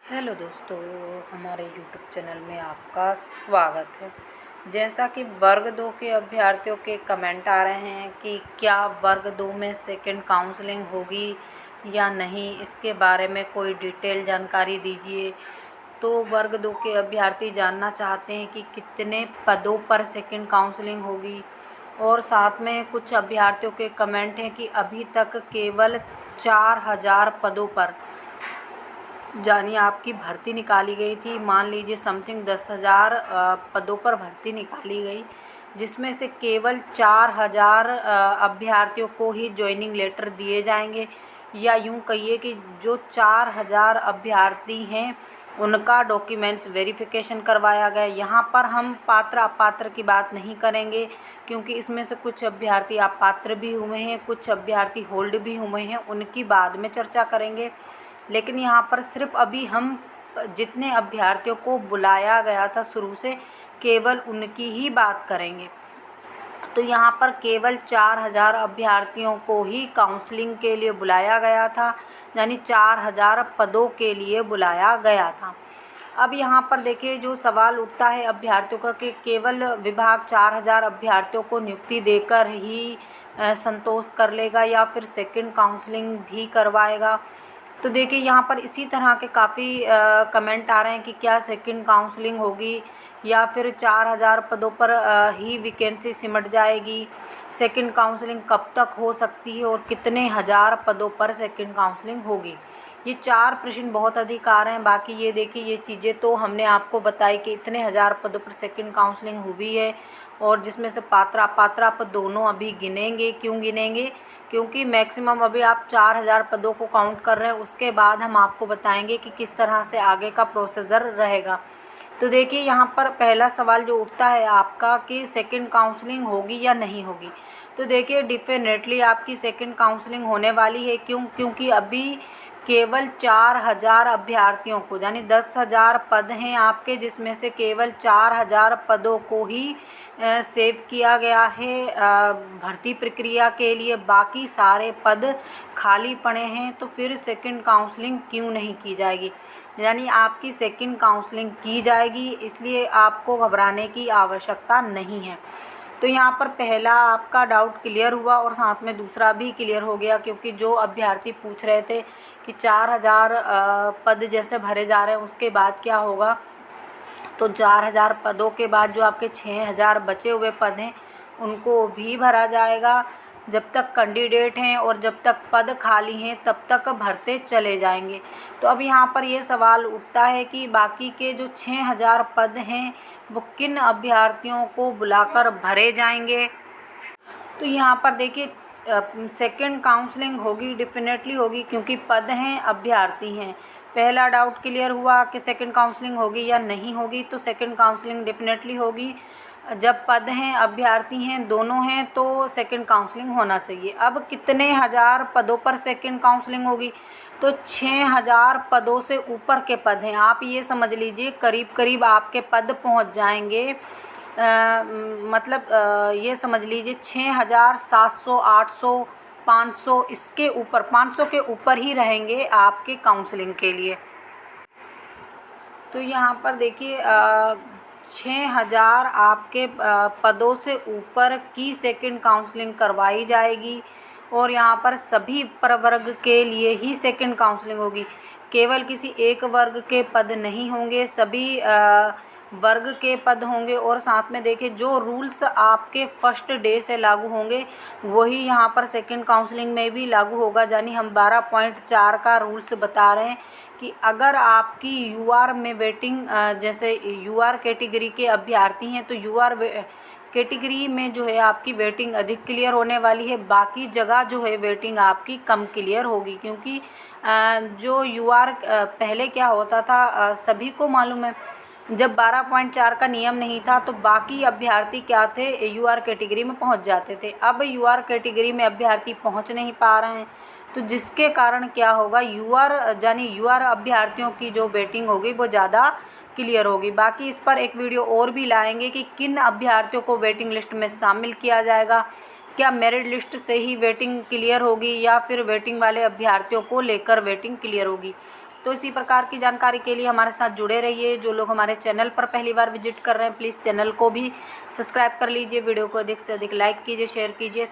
Hello दोस्तों, हमारे YouTube channel में आपका स्वागत है। जैसा कि वर्ग 2 के अभ्यर्थियों के कमेंट आ रहे हैं कि क्या वर्ग 2 में सेकंड काउंसलिंग होगी या नहीं, इसके बारे में कोई डिटेल जानकारी दीजिए। तो वर्ग 2 के अभ्यर्थी जानना चाहते हैं कि कितने पदों पर सेकंड काउंसलिंग होगी, और साथ में कुछ अभ्यर्थियों के कमेंट हैं कि अभी तक केवल 4000 पदों पर यानी आपकी भर्ती निकाली गई थी। मान लीजिए समथिंग 10,000 पदों पर भर्ती निकाली गई, जिसमें से केवल 4000 अभ्यर्थियों को ही ज्वाइनिंग लेटर दिए जाएंगे, या यूं कहिए कि जो 4000 अभ्यर्थी हैं उनका डॉक्यूमेंट्स वेरिफिकेशन करवाया गया। यहाँ पर हम पात्र अपात्र की बात नहीं करेंगे, क्योंकि इसमें से कुछ अभ्यर्थी अपात्र भी हुए हैं, कुछ अभ्यर्थी होल्ड भी हुए हैं, उनकी बाद में चर्चा करेंगे। लेकिन यहाँ पर सिर्फ अभी हम जितने अभ्यर्थियों को बुलाया गया था शुरू से, केवल उनकी ही बात करेंगे। तो यहाँ पर केवल 4000 अभ्यर्थियों को ही काउंसलिंग के लिए बुलाया गया था, यानी 4000 पदों के लिए बुलाया गया था। अब यहाँ पर देखिए, जो सवाल उठता है अभ्यर्थियों का कि केवल विभाग 4000 अभ्यर्थियों को नियुक्ति देकर ही संतोष कर लेगा या फिर सेकंड काउंसलिंग भी करवाएगा। तो देखिए, यहाँ पर इसी तरह के काफ़ी कमेंट आ रहे हैं कि क्या सेकंड काउंसलिंग होगी या फिर 4000 पदों पर ही वैकेंसी सिमट जाएगी। सेकंड काउंसलिंग कब तक हो सकती है और कितने हज़ार पदों पर सेकंड काउंसलिंग होगी। ये 4 प्रश्न बहुत अधिक आ रहे हैं। बाकी ये देखिए, ये चीज़ें तो हमने आपको बताई कि इतने हज़ार पदों पर सेकंड काउंसलिंग हुई है, और जिसमें से पात्र अपात्र पद दोनों अभी गिनेंगे। क्यों गिनेंगे? क्योंकि मैक्सिमम अभी आप 4000 पदों को काउंट कर रहे हैं, उसके बाद हम आपको बताएंगे कि किस तरह से आगे का प्रोसीजर रहेगा। तो देखिए, यहाँ पर पहला सवाल जो उठता है आपका कि सेकंड काउंसलिंग होगी या नहीं होगी। तो देखिए, डेफिनेटली आपकी सेकंड काउंसलिंग होने वाली है। क्योंकि अभी केवल 4000 अभ्यर्थियों को, यानी 10,000 पद हैं आपके, जिसमें से केवल 4000 पदों को ही सेव किया गया है भर्ती प्रक्रिया के लिए। बाकी सारे पद खाली पड़े हैं, तो फिर सेकंड काउंसलिंग क्यों नहीं की जाएगी। यानी आपकी सेकंड काउंसलिंग की जाएगी, इसलिए आपको घबराने की आवश्यकता नहीं है। तो यहाँ पर पहला आपका डाउट क्लियर हुआ, और साथ में दूसरा भी क्लियर हो गया, क्योंकि जो अभ्यर्थी पूछ रहे थे कि 4000 पद जैसे भरे जा रहे हैं उसके बाद क्या होगा। तो 4000 पदों के बाद जो आपके 6000 बचे हुए पद हैं उनको भी भरा जाएगा। जब तक कैंडिडेट हैं और जब तक पद खाली हैं तब तक भरते चले जाएंगे। तो अब यहाँ पर ये सवाल उठता है कि बाकी के जो 6000 पद हैं वो किन अभ्यर्थियों को बुलाकर भरे जाएंगे। तो यहाँ पर देखिए, सेकंड काउंसलिंग होगी, डेफिनेटली होगी, क्योंकि पद हैं, अभ्यर्थी हैं। पहला डाउट क्लियर हुआ कि सेकंड काउंसलिंग होगी या नहीं होगी। तो सेकंड काउंसलिंग डेफिनेटली होगी। जब पद हैं, अभ्यर्थी हैं, दोनों हैं, तो सेकंड काउंसलिंग होना चाहिए। अब कितने हज़ार पदों पर सेकंड काउंसलिंग होगी। तो 6000 पदों से ऊपर के पद हैं। आप ये समझ लीजिए करीब करीब आपके पद पहुंच जाएंगे, मतलब ये समझ लीजिए 6000, 700, 800, 500, इसके ऊपर 500 के ऊपर ही रहेंगे आपके काउंसलिंग के लिए। तो यहाँ पर देखिए, 6000 आपके पदों से ऊपर की सेकंड काउंसलिंग करवाई जाएगी, और यहाँ पर सभी प्रवर्ग के लिए ही सेकंड काउंसलिंग होगी। केवल किसी एक वर्ग के पद नहीं होंगे, सभी वर्ग के पद होंगे। और साथ में देखिए, जो रूल्स आपके फर्स्ट डे से लागू होंगे वही यहाँ पर सेकंड काउंसलिंग में भी लागू होगा। यानी हम 12.4 का रूल्स बता रहे हैं कि अगर आपकी यूआर में वेटिंग, जैसे यूआर कैटेगरी के अभ्यर्थी हैं, तो यूआर कैटेगरी में जो है आपकी वेटिंग अधिक क्लियर होने वाली है। बाकी जगह जो है वेटिंग आपकी कम क्लियर होगी, क्योंकि जो यूआर पहले क्या होता था, सभी को मालूम है, जब 12.4 का नियम नहीं था तो बाकी अभ्यर्थी क्या थे, यूआर कैटेगरी में पहुंच जाते थे। अब यूआर कैटेगरी में अभ्यर्थी पहुंच नहीं पा रहे हैं, तो जिसके कारण क्या होगा, यानी यूआर अभ्यर्थियों की जो वेटिंग होगी वो ज़्यादा क्लियर होगी। बाकी इस पर एक वीडियो और भी लाएंगे कि किन अभ्यर्थियों को वेटिंग लिस्ट में शामिल किया जाएगा। क्या मेरिट लिस्ट से ही वेटिंग क्लियर होगी या फिर वेटिंग वाले अभ्यर्थियों को लेकर वेटिंग क्लियर होगी। तो इसी प्रकार की जानकारी के लिए हमारे साथ जुड़े रहिए। जो लोग हमारे चैनल पर पहली बार विजिट कर रहे हैं, प्लीज़ चैनल को भी सब्सक्राइब कर लीजिए, वीडियो को अधिक से अधिक लाइक कीजिए, शेयर कीजिए।